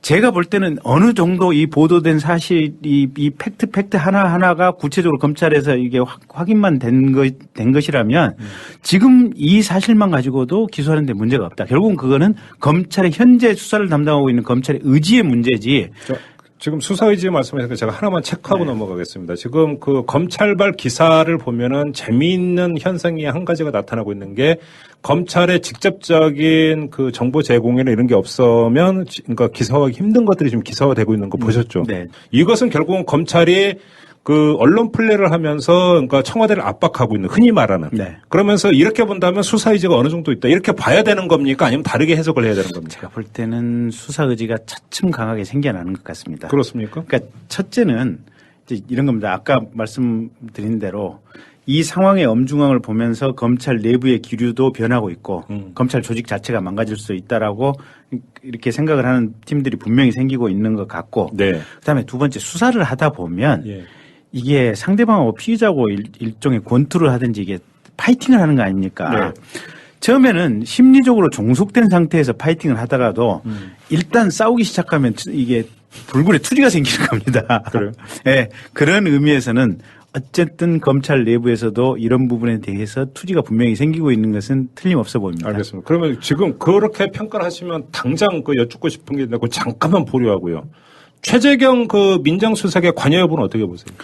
제가 볼 때는 어느 정도 이 보도된 사실 이 팩트 하나하나가 구체적으로 검찰에서 이게 확인만 된 것이라면 지금 이 사실만 가지고도 기소하는 데 문제가 없다. 결국은 그거는 검찰의 현재 수사를 담당하고 있는 검찰의 의지의 문제지. 지금 수사의지 말씀하시니까 제가 하나만 체크하고 넘어가겠습니다. 지금 그 검찰발 기사를 보면은 재미있는 현상이 한 가지가 나타나고 있는 게 검찰의 직접적인 그 정보 제공이나 이런 게 없으면 그러니까 기사화하기 힘든 것들이 지금 기사화되고 있는 거 보셨죠? 네. 이것은 결국은 검찰이 그 언론 플레이를 하면서 그러니까 청와대를 압박하고 있는 흔히 말하는. 네. 그러면서 이렇게 본다면 수사 의지가 어느 정도 있다. 이렇게 봐야 되는 겁니까? 아니면 다르게 해석을 해야 되는 겁니까? 제가 볼 때는 수사 의지가 차츰 강하게 생겨나는 것 같습니다. 그렇습니까? 그러니까 첫째는 이제 이런 겁니다. 아까 말씀드린 대로 이 상황의 엄중함을 보면서 검찰 내부의 기류도 변하고 있고 검찰 조직 자체가 망가질 수 있다라고 이렇게 생각을 하는 팀들이 분명히 생기고 있는 것 같고 네. 그다음에 두 번째 수사를 하다 보면 예. 이게 상대방하고 피의자고 일종의 권투를 하든지 이게 파이팅을 하는 거 아닙니까? 네. 처음에는 심리적으로 종속된 상태에서 파이팅을 하다가도 일단 싸우기 시작하면 이게 불굴의 투지가 생기는 겁니다. 그래요? 네, 그런 의미에서는 어쨌든 검찰 내부에서도 이런 부분에 대해서 투지가 분명히 생기고 있는 것은 틀림없어 보입니다. 알겠습니다. 그러면 지금 그렇게 평가를 하시면 당장 그 여쭙고 싶은 게 있는데 잠깐만 보류하고요. 최재경 그 민정수석의 관여 여부는 어떻게 보세요?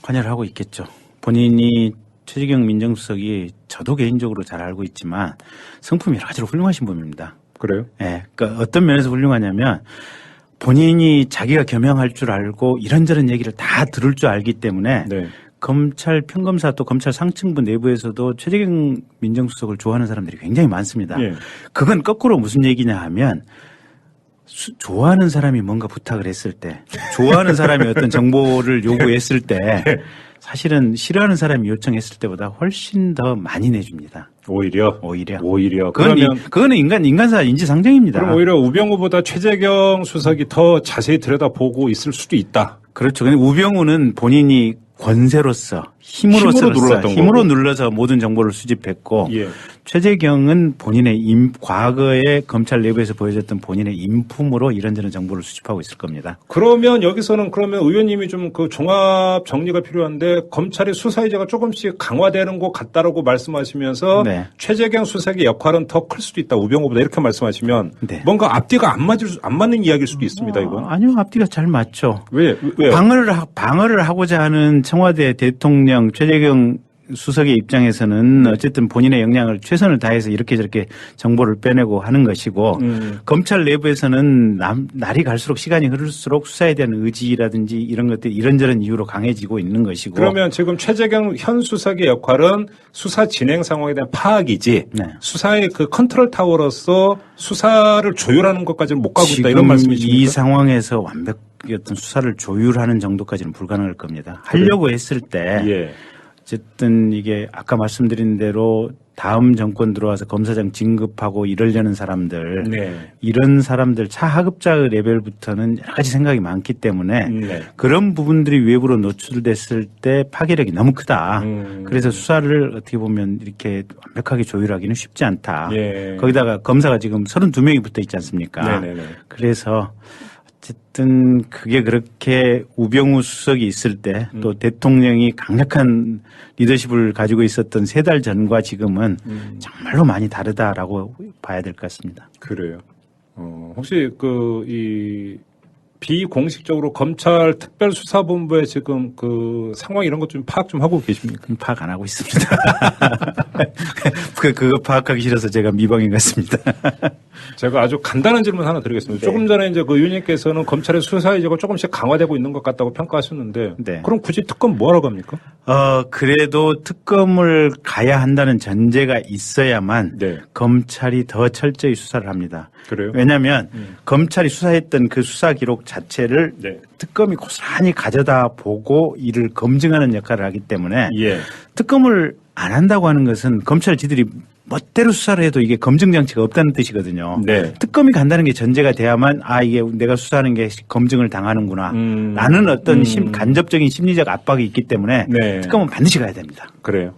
관여를 하고 있겠죠. 본인이 최재경 민정수석이 저도 개인적으로 잘 알고 있지만 성품이 여러 가지로 훌륭하신 분입니다. 그래요? 네, 그러니까 어떤 면에서 훌륭하냐면 본인이 자기가 겸양할 줄 알고 이런저런 얘기를 다 들을 줄 알기 때문에 네. 검찰 평검사 또 검찰 상층부 내부에서도 최재경 민정수석을 좋아하는 사람들이 굉장히 많습니다. 예. 그건 거꾸로 무슨 얘기냐 하면 좋아하는 사람이 뭔가 부탁을 했을 때 좋아하는 사람이 어떤 정보를 요구했을 때 사실은 싫어하는 사람이 요청했을 때보다 훨씬 더 많이 내줍니다. 오히려. 그거는 인간사 인지상정입니다. 그럼 오히려 우병우보다 최재경 수석이 더 자세히 들여다보고 있을 수도 있다. 그렇죠. 근데 우병우는 본인이 권세로서 힘으로서 눌렀던 힘으로 거고. 눌러서 모든 정보를 수집했고 예. 최재경은 본인의 과거에 검찰 내부에서 보여줬던 본인의 인품으로 이런저런 정보를 수집하고 있을 겁니다. 그러면 여기서는 그러면 의원님이 좀 그 종합 정리가 필요한데 검찰의 수사 의제가 조금씩 강화되는 것 같다라고 말씀하시면서 네. 최재경 수석의 역할은 더 클 수도 있다. 우병우보다 이렇게 말씀하시면 네. 뭔가 앞뒤가 안 맞는 이야기일 수도 있습니다. 이건. 아니요, 앞뒤가 잘 맞죠. 왜요? 방어를 하고자 하는 청와대 대통령 최재경 수석의 입장에서는 어쨌든 본인의 역량을 최선을 다해서 이렇게 저렇게 정보를 빼내고 하는 것이고 검찰 내부에서는 날이 갈수록 시간이 흐를수록 수사에 대한 의지라든지 이런 것들이 이런저런 이유로 강해지고 있는 것이고 그러면 지금 최재경 현 수석의 역할은 수사 진행 상황에 대한 파악이지 네. 수사의 그 컨트롤 타워로서 수사를 조율하는 것까지는 못 가고 있다 지금 이런 말씀이십니까? 이 상황에서 완벽히 어떤 수사를 조율하는 정도까지는 불가능할 겁니다. 하려고 했을 때 예. 어쨌든 이게 아까 말씀드린 대로 다음 정권 들어와서 검사장 진급하고 이러려는 사람들 네. 이런 사람들 차하급자의 레벨부터는 여러 가지 생각이 많기 때문에 네. 그런 부분들이 외부로 노출됐을 때 파괴력이 너무 크다. 그래서 수사를 어떻게 보면 이렇게 완벽하게 조율하기는 쉽지 않다. 예. 거기다가 검사가 지금 32명이 붙어 있지 않습니까? 네네네. 그래서 어쨌든 그게 그렇게 우병우 수석이 있을 때 또 대통령이 강력한 리더십을 가지고 있었던 3달 전과 지금은 정말로 많이 다르다라고 봐야 될 것 같습니다. 그래요. 혹시 이 비공식적으로 검찰 특별수사본부의 지금 그 상황 이런 것 좀 파악 좀 하고 계십니까? 파악 안 하고 있습니다. 그거 파악하기 싫어서 제가 미방인 같습니다. 제가 아주 간단한 질문 하나 드리겠습니다. 네. 조금 전에 이제 그 의원님께서는 검찰의 수사 의제가 조금씩 강화되고 있는 것 같다고 평가하셨는데, 네. 그럼 굳이 특검 뭐하러 갑니까? 그래도 특검을 가야 한다는 전제가 있어야만 네. 검찰이 더 철저히 수사를 합니다. 그래요? 왜냐하면 검찰이 수사했던 그 수사 기록 자체를 네. 특검이 고스란히 가져다 보고 이를 검증하는 역할을 하기 때문에 예. 특검을 안 한다고 하는 것은 검찰 지들이 멋대로 수사를 해도 이게 검증 장치가 없다는 뜻이거든요. 네. 특검이 간다는 게 전제가 돼야만 이게 내가 수사하는 게 검증을 당하는구나 라는 어떤 간접적인 심리적 압박이 있기 때문에 네. 특검은 반드시 가야 됩니다. 그래요.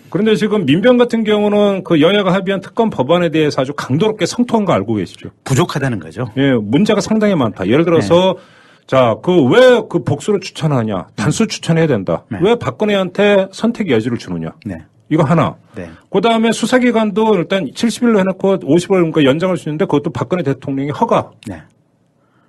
그런데 지금 민변 같은 경우는 그 여야가 합의한 특검 법안에 대해서 아주 강도롭게 성토한 거 알고 계시죠? 부족하다는 거죠. 예, 문제가 상당히 많다. 예를 들어서 자, 왜 그 복수를 추천하냐? 단수 추천해야 된다. 네. 왜 박근혜한테 선택 여지를 주느냐? 네. 이거 하나. 네. 그 다음에 수사기간도 일단 70일로 해놓고 50일 그러니까 연장할 수 있는데 그것도 박근혜 대통령이 허가. 네.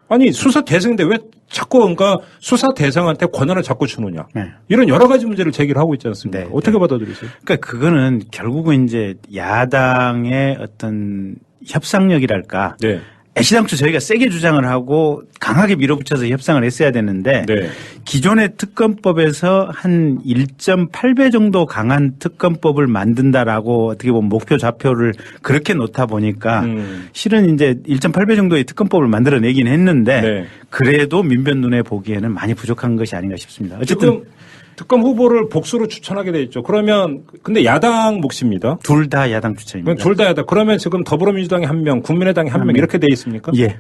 아니, 수사 대상인데 왜 자꾸 그러니까 수사 대상한테 권한을 자꾸 주느냐. 네. 이런 여러 가지 문제를 제기를 하고 있지 않습니까? 네. 어떻게 받아들이세요? 그러니까 그거는 결국은 이제 야당의 어떤 협상력이랄까. 네. 애시당초 저희가 세게 주장을 하고 강하게 밀어붙여서 협상을 했어야 되는데 네. 기존의 특검법에서 한 1.8배 정도 강한 특검법을 만든다라고 어떻게 보면 목표 좌표를 그렇게 놓다 보니까 실은 이제 1.8배 정도의 특검법을 만들어내긴 했는데 네. 그래도 민변 눈에 보기에는 많이 부족한 것이 아닌가 싶습니다. 어쨌든 지금 특검 후보를 복수로 추천하게 돼 있죠. 그러면 근데 야당 몫입니다. 둘 다 야당 추천입니다. 둘 다 야당. 그러면 지금 더불어민주당이 1명, 국민의당이 1명 이렇게 돼 있습니까? 예.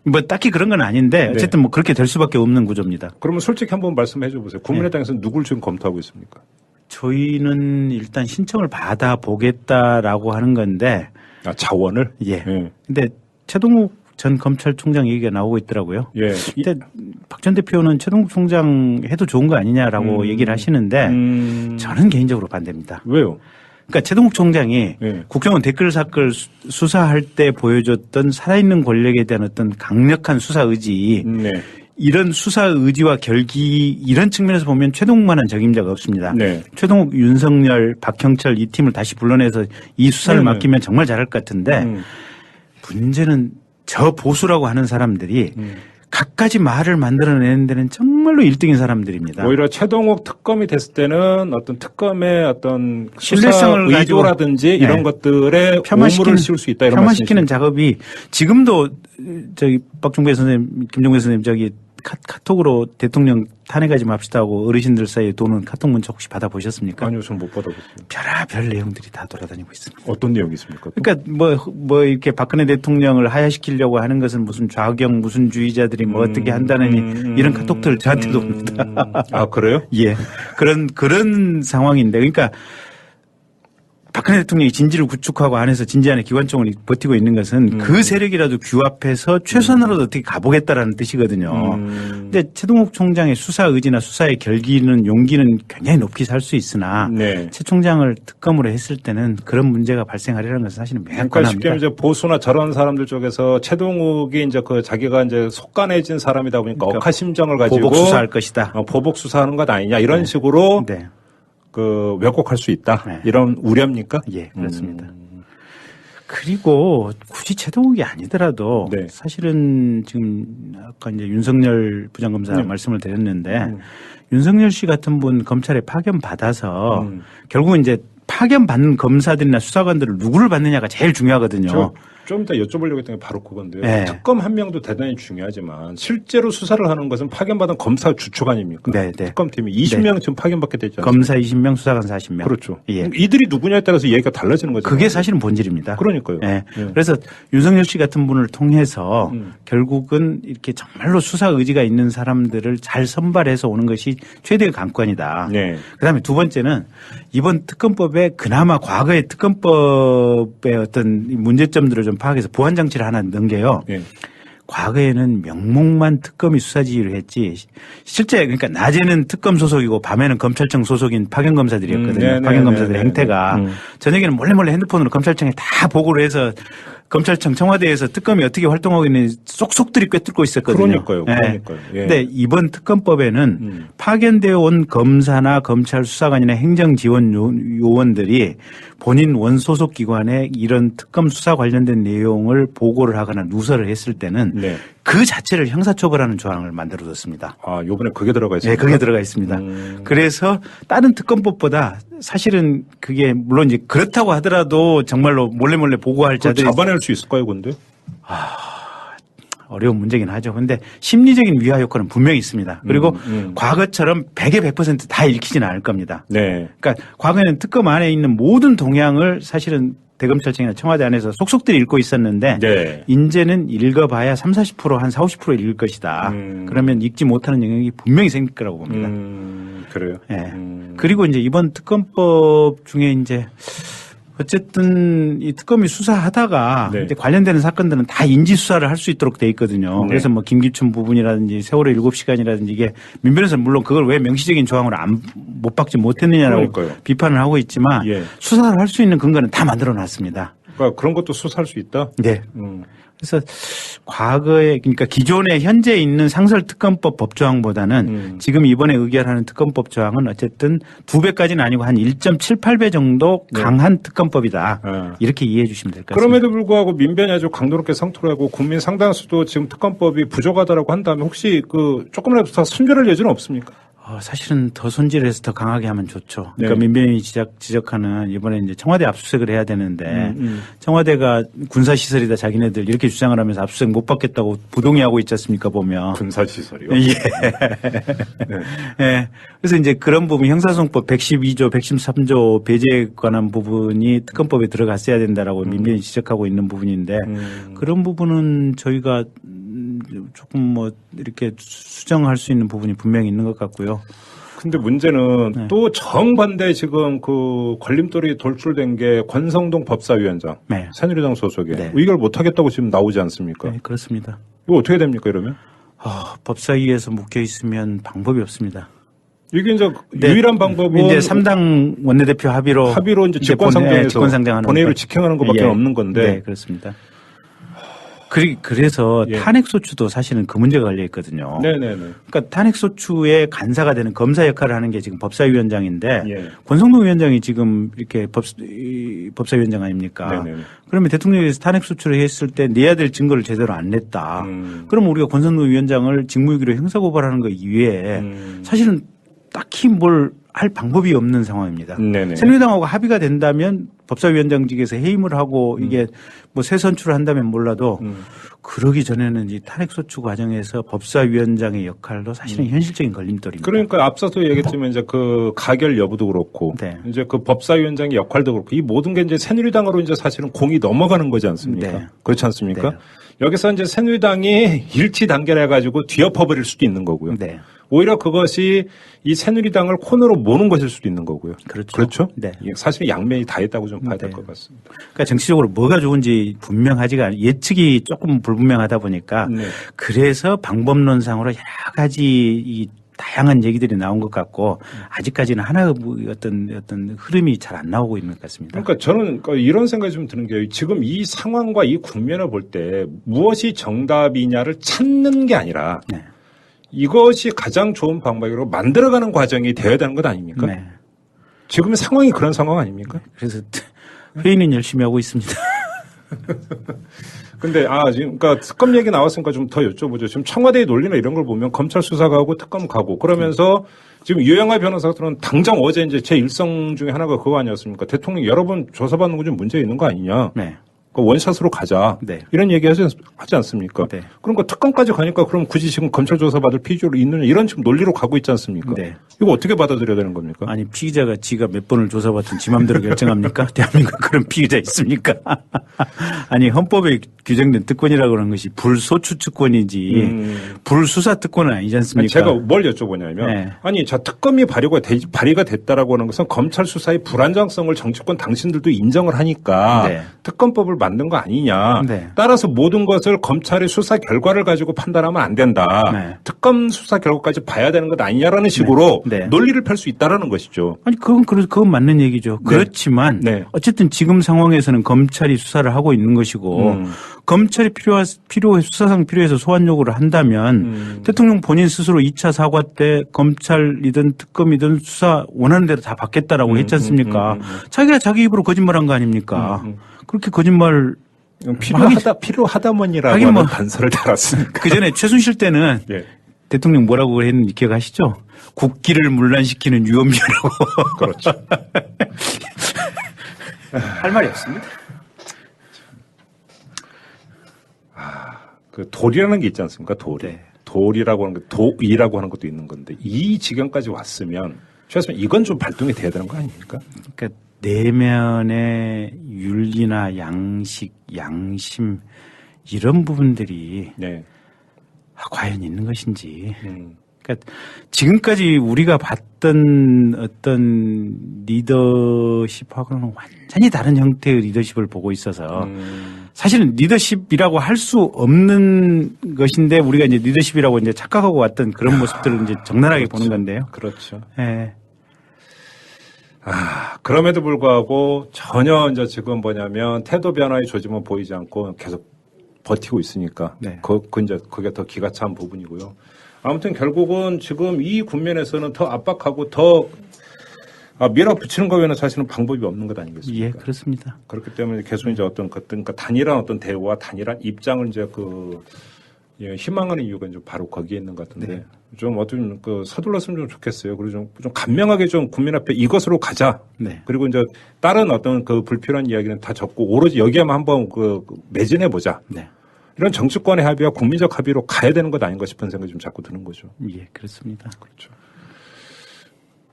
뭐 딱히 그런 건 아닌데 어쨌든 뭐 그렇게 될 수밖에 없는 구조입니다. 그러면 솔직히 한번 말씀해 줘 보세요. 국민의당에서는 누굴 지금 검토하고 있습니까? 저희는 일단 신청을 받아 보겠다라고 하는 건데 자원을? 예. 근데 최동욱 전 검찰총장 얘기가 나오고 있더라고요. 예. 근데 박 전 대표는 최동욱 총장 해도 좋은 거 아니냐라고 얘기를 하시는데 저는 개인적으로 반대입니다. 왜요? 그러니까 최동욱 총장이 예. 국정원 댓글 사건 수사할 때 보여줬던 살아있는 권력에 대한 어떤 강력한 수사 의지 네. 이런 수사 의지와 결기 이런 측면에서 보면 최동욱만한 적임자가 없습니다. 네. 최동욱, 윤석열, 박형철 이 팀을 다시 불러내서 이 수사를 맡기면 정말 잘할 것 같은데 문제는 저 보수라고 하는 사람들이 갖가지 말을 만들어내는 데는 정말로 1등인 사람들입니다. 오히려 최동욱 특검이 됐을 때는 어떤 특검의 어떤 신뢰성을 수사 의도라든지 가지고 이런 것들에 오물을 씌울 수 있다 이런 폄하시키는 말씀이시죠? 작업이 지금도 저기 박종배 선생님, 김종배 선생님 저기 카톡으로 대통령 탄핵하지 맙시다 하고 어르신들 사이에 도는 카톡 문자 혹시 받아보셨습니까? 아니요, 전 못 받아봤어요. 별의별 내용들이 다 돌아다니고 있습니다. 어떤 내용이 있습니까? 또? 그러니까 뭐 이렇게 박근혜 대통령을 하야시키려고 하는 것은 무슨 좌경 무슨 주의자들이 뭐 어떻게 한다느니 이런 카톡들 저한테도 옵니다. 아, 그래요? 예. 그런 상황인데 그러니까 박근혜 대통령이 진지를 구축하고 안에서 진지 안에 기관총을 버티고 있는 것은 그 세력이라도 규합해서 최선으로도 어떻게 가보겠다라는 뜻이거든요. 근데 최동욱 총장의 수사 의지나 수사의 결기는 용기는 굉장히 높이 살 수 있으나 네. 최 총장을 특검으로 했을 때는 그런 문제가 발생하리라는 것은 사실은 그러니까 명확합니다. 쉽게 이제 보수나 저런 사람들 쪽에서 최동욱이 이제 그 자기가 이제 속간해진 사람이다 보니까 그러니까 억하심정을 가지고 보복 수사할 것이다. 보복 수사하는 것 아니냐 이런 식으로 네. 그 왜곡할 수 있다 네. 이런 우려입니까? 예, 그렇습니다. 그리고 굳이 최동욱이 아니더라도 네. 사실은 지금 아까 이제 윤석열 부장검사 네. 말씀을 드렸는데 윤석열 씨 같은 분 검찰에 파견 받아서 결국은 이제 파견 받는 검사들이나 수사관들을 누구를 받느냐가 제일 중요하거든요. 좀 이따 여쭤보려고 했던 게 바로 그건데요. 네. 특검 한 명도 대단히 중요하지만 실제로 수사를 하는 것은 파견받은 검사 주축 아닙니까? 네, 네. 특검팀이 20명 지금 파견받게 되지 않습니까? 검사 20명, 수사관 40명. 그렇죠. 예. 이들이 누구냐에 따라서 얘기가 달라지는 거죠. 그게 사실은 본질입니다. 그러니까요. 예. 예. 그래서 윤석열 씨 같은 분을 통해서 결국은 이렇게 정말로 수사 의지가 있는 사람들을 잘 선발해서 오는 것이 최대의 관건이다. 네. 그다음에 두 번째는 이번 특검법에 그나마 과거의 특검법의 어떤 문제점들을 좀 파악해서 보완 장치를 하나 넣은 게요. 예. 과거에는 명목만 특검이 수사지휘를 했지 실제 그러니까 낮에는 특검 소속이고 밤에는 검찰청 소속인 파견검사들이었거든요. 파견검사들의 행태가 저녁에는 몰래 핸드폰으로 검찰청에 다 보고를 해서 검찰청 청와대에서 특검이 어떻게 활동하고 있는지 쏙쏙들이 꿰뚫고 있었거든요. 그러니까요. 예. 근데 이번 특검법에는 파견되어 온 검사나 검찰 수사관이나 행정지원 요원들이 본인 원소속 기관에 이런 특검 수사 관련된 내용을 보고를 하거나 누설을 했을 때는 네. 그 자체를 형사처벌하는 조항을 만들어뒀습니다. 아, 요번에 그게 들어가 네, 있습니다. 그게 들어가 있습니다. 그래서 다른 특검법보다 사실은 그게 물론 이제 그렇다고 하더라도 정말로 몰래 보고할 그걸 자들이 잡아낼 수 있을까요, 근데? 어려운 문제긴 하죠. 그런데 심리적인 위화 효과는 분명히 있습니다. 그리고 과거처럼 100에 100%다 읽히지는 않을 겁니다. 네. 그러니까 과거에는 특검 안에 있는 모든 동향을 사실은 대검찰청이나 청와대 안에서 속속들이 읽고 있었는데 네. 이제는 읽어봐야 30~40% 한 40~50% 읽을 것이다. 그러면 읽지 못하는 영역이 분명히 생길 거라고 봅니다. 그래요. 예. 그리고 이제 이번 특검법 중에 이제 어쨌든 이 특검이 수사하다가 네. 이제 관련되는 사건들은 다 인지 수사를 할 수 있도록 돼 있거든요. 네. 그래서 뭐 김기춘 부분이라든지 세월호 7시간이라든지 이게 민 변호사는 물론 그걸 왜 명시적인 조항으로 못 박지 못했느냐라고 그러니까요. 비판을 하고 있지만 예. 수사를 할 수 있는 근거는 다 만들어 놨습니다. 그러니까 그런 것도 수사할 수 있다? 네. 그래서 과거에 그러니까 기존에 현재 있는 상설특검법 법조항보다는 지금 이번에 의결하는 특검법 조항은 어쨌든 2배까지는 아니고 한 1.78배 정도 강한 특검법이다. 네. 이렇게 이해해 주시면 될 것 같습니다. 그럼에도 불구하고 민변이 아주 강도롭게 성토를 하고 국민 상당수도 지금 특검법이 부족하다라고 한다면 혹시 그 조금이라도 더 순결할 여지는 없습니까? 사실은 더 손질해서 더 강하게 하면 좋죠. 그러니까 네. 민변이 지적하는 이번에 이제 청와대 압수수색을 해야 되는데 청와대가 군사시설이다 자기네들 이렇게 주장을 하면서 압수수색 못 받겠다고 부동의하고 있지 않습니까 보면. 군사시설이요? 예. 네. 예. 그래서 이제 그런 부분 형사소송법 112조, 113조 배제에 관한 부분이 특검법에 들어갔어야 된다라고 민변이 지적하고 있는 부분인데 그런 부분은 저희가 조금 뭐 이렇게 수정할 수 있는 부분이 분명히 있는 것 같고요. 근데 문제는 또 정반대 지금 그 걸림돌이 돌출된 게 권성동 법사위원장. 네. 새누리당 소속에. 네. 의결 못하겠다고 지금 나오지 않습니까? 네, 그렇습니다. 이거 어떻게 됩니까 이러면? 법사위에서 묶여 있으면 방법이 없습니다. 이게 이제 네. 유일한 방법은 이제 3당 원내대표 합의로 이제 직권상정해서 직권상정하는 본회의를 직행하는 것밖에 없는 건데. 네, 그렇습니다. 그래서 예. 탄핵소추도 사실은 그 문제가 걸려 있거든요. 네네네. 그러니까 탄핵소추의 간사가 되는 검사 역할을 하는 게 지금 법사위원장인데 예. 권성동 위원장이 지금 이렇게 법사위원장 아닙니까? 네네. 그러면 대통령께서 탄핵소추를 했을 때 내야 될 증거를 제대로 안 냈다. 그럼 우리가 권성동 위원장을 직무유기로 형사고발하는 것 이외에 사실은 딱히 뭘 할 방법이 없는 상황입니다. 네네. 새누리당하고 합의가 된다면 법사위원장직에서 해임을 하고 이게 뭐 새 선출을 한다면 몰라도 그러기 전에는 이 탄핵소추 과정에서 법사위원장의 역할도 사실은 현실적인 걸림돌입니다. 그러니까 앞서도 얘기했지만 이제 그 가결 여부도 그렇고 네. 이제 그 법사위원장의 역할도 그렇고 이 모든 게 이제 새누리당으로 이제 사실은 공이 넘어가는 거지 않습니까? 네. 그렇지 않습니까? 네. 여기서 이제 새누리당이 일치 단결해 가지고 뒤엎어버릴 수도 있는 거고요. 네. 오히려 그것이 이 새누리당을 코너로 모는 것일 수도 있는 거고요. 그렇죠. 네. 이게 사실 양면이 다 있다고 좀 봐야 될 네. 것 같습니다. 그러니까 정치적으로 뭐가 좋은지 분명하지가 않아요. 예측이 조금 불분명하다 보니까 네. 그래서 방법론상으로 여러 가지 이 다양한 얘기들이 나온 것 같고 아직까지는 하나의 어떤 흐름이 잘 안 나오고 있는 것 같습니다. 그러니까 저는 이런 생각이 좀 드는 게 지금 이 상황과 이 국면을 볼 때 무엇이 정답이냐를 찾는 게 아니라 네. 이것이 가장 좋은 방법으로 만들어가는 과정이 되어야 되는 것 아닙니까? 네. 지금의 상황이 그런 상황 아닙니까? 그래서 회의는 열심히 하고 있습니다. 근데 지금 그러니까 특검 얘기 나왔으니까 좀 더 여쭤보죠. 지금 청와대의 논리나 이런 걸 보면 검찰 수사 가고 특검 가고 그러면서 지금 유영하 변호사들은 당장 어제 이제 제 일성 중에 하나가 그거 아니었습니까? 대통령 여러 번 조사받는 거 좀 문제 있는 거 아니냐? 네. 그 원샷으로 가자. 네. 이런 얘기 하지 않습니까? 네. 그런 거 특검까지 가니까 그럼 굳이 지금 검찰 조사 받을 필요가 있느냐 이런 지금 논리로 가고 있지 않습니까? 네. 이거 어떻게 받아들여야 되는 겁니까? 아니 피의자가 지가 몇 번을 조사받든 지 맘대로 결정합니까? 대한민국 그런 피의자 있습니까? 아니 헌법에 규정된 특권이라고 하는 것이 불소추 특권이지 불수사 특권은 아니지 않습니까? 아니, 제가 뭘 여쭤보냐면 네. 아니 자 특검이 발의가 됐다라고 하는 것은 검찰 수사의 불안정성을 정치권 당신들도 인정을 하니까 네. 특검법을 만든 거 아니냐. 네. 따라서 모든 것을 검찰의 수사 결과를 가지고 판단하면 안 된다. 네. 특검 수사 결과까지 봐야 되는 것 아니냐라는 식으로 네. 네. 논리를 펼 수 있다라는 것이죠. 아니 그건 맞는 얘기죠. 네. 그렇지만 네. 어쨌든 지금 상황에서는 검찰이 수사를 하고 있는 것이고 검찰이 필요해 수사상 필요해서 소환 요구를 한다면 대통령 본인 스스로 2차 사과 때 검찰이든 특검이든 수사 원하는 대로 다 받겠다라고 했지 않습니까? 자기가 자기 입으로 거짓말한 거 아닙니까? 그렇게 거짓말 필요하다면이라고 하긴 하는 뭐 단서를 달았습니까? 그 전에 최순실 때는 예. 대통령 뭐라고 했는지 기억하시죠? 국기를 문란시키는 유언비어라고. 그렇죠. 할 말이 없습니다. 그 돌이라는 게 있지 않습니까? 돌이. 네. 돌이라고 하는 거, 도이라고 하는 것도 있는 건데 이 지경까지 왔으면 최소한 이건 좀 발동이 돼야 되는 거 아닙니까? 그러니까 내면의 윤리나 양식, 양심 이런 부분들이 네. 과연 있는 것인지. 그러니까 지금까지 우리가 봤던 어떤 리더십하고는 완전히 다른 형태의 리더십을 보고 있어서 사실은 리더십이라고 할 수 없는 것인데 우리가 이제 리더십이라고 이제 착각하고 왔던 그런 모습들을 이제 적나라하게 그렇죠. 보는 건데요. 그렇죠. 예. 그럼에도 불구하고 전혀 이제 지금 뭐냐면 태도 변화의 조짐은 보이지 않고 계속 버티고 있으니까 네. 이제 그게 더 기가 찬 부분이고요. 아무튼 결국은 지금 이 국면에서는 더 압박하고 더 밀어붙이는 거 외에는 사실은 방법이 없는 것 아니겠습니까? 예, 그렇습니다. 그렇기 때문에 계속 이제 그러니까 단일한 어떤 대우와 단일한 입장을 이제 희망하는 이유가 이제 바로 거기에 있는 것 같은데 네. 좀 어떤 서둘렀으면 좀 좋겠어요. 그리고 좀 간명하게 좀 국민 앞에 이것으로 가자. 네. 그리고 이제 다른 어떤 불필요한 이야기는 다 접고 오로지 여기에만 한번 매진해 보자. 네. 이런 정치권의 합의와 국민적 합의로 가야 되는 것 아닌가 싶은 생각이 좀 자꾸 드는 거죠. 예, 그렇습니다. 그렇죠.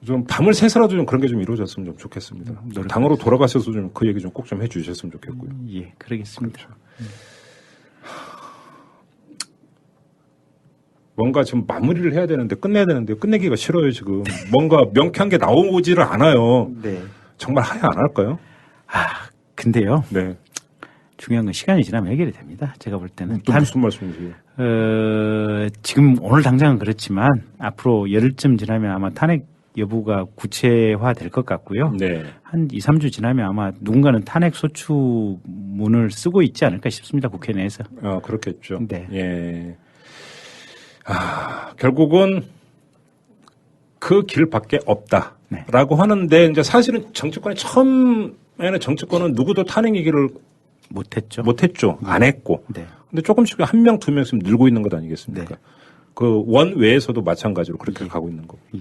좀 밤을 새서라도 좀 그런 게 좀 이루어졌으면 좀 좋겠습니다. 당으로 돌아가셔서 좀 그 얘기 좀 꼭 좀 해주셨으면 좋겠고요. 예, 그러겠습니다. 그렇죠. 뭔가 지금 마무리를 해야 되는데 끝내야 되는데 끝내기가 싫어요 지금. 뭔가 명쾌한 게 나오지를 않아요. 네. 정말 하야 안 할까요? 근데요. 네. 중요한 건 시간이 지나면 해결이 됩니다. 제가 볼 때는. 또 무슨 말씀이세요? 지금 오늘 당장은 그렇지만 앞으로 열흘쯤 지나면 아마 탄핵 여부가 구체화 될 것 같고요. 네. 한 2, 3주 지나면 아마 누군가는 탄핵 소추문을 쓰고 있지 않을까 싶습니다. 국회 내에서. 그렇겠죠. 네. 예. 결국은 그 길밖에 없다라고 네. 하는데 이제 사실은 처음에는 정치권은 누구도 탄핵 얘기를 못했죠. 안 했고. 네. 근데 조금씩 한 명, 두 명씩 늘고 있는 것 아니겠습니까? 네. 그 원 외에서도 마찬가지로 그렇게 가고 있는 거고. 예.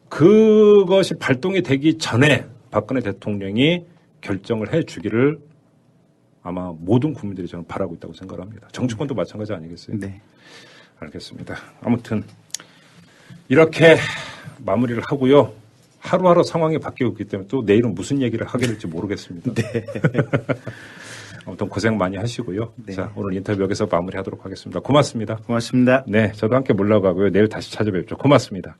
그것이 발동이 되기 전에 박근혜 대통령이 결정을 해 주기를 아마 모든 국민들이 저는 바라고 있다고 생각합니다. 정치권도 마찬가지 아니겠어요? 네. 알겠습니다. 아무튼 이렇게 마무리를 하고요. 하루하루 상황이 바뀌고 있기 때문에 또 내일은 무슨 얘기를 하게 될지 모르겠습니다. 네. 아무튼 고생 많이 하시고요. 네. 자, 오늘 인터뷰 여기서 마무리하도록 하겠습니다. 고맙습니다. 고맙습니다. 네, 저도 함께 물러가고요. 내일 다시 찾아뵙죠. 고맙습니다.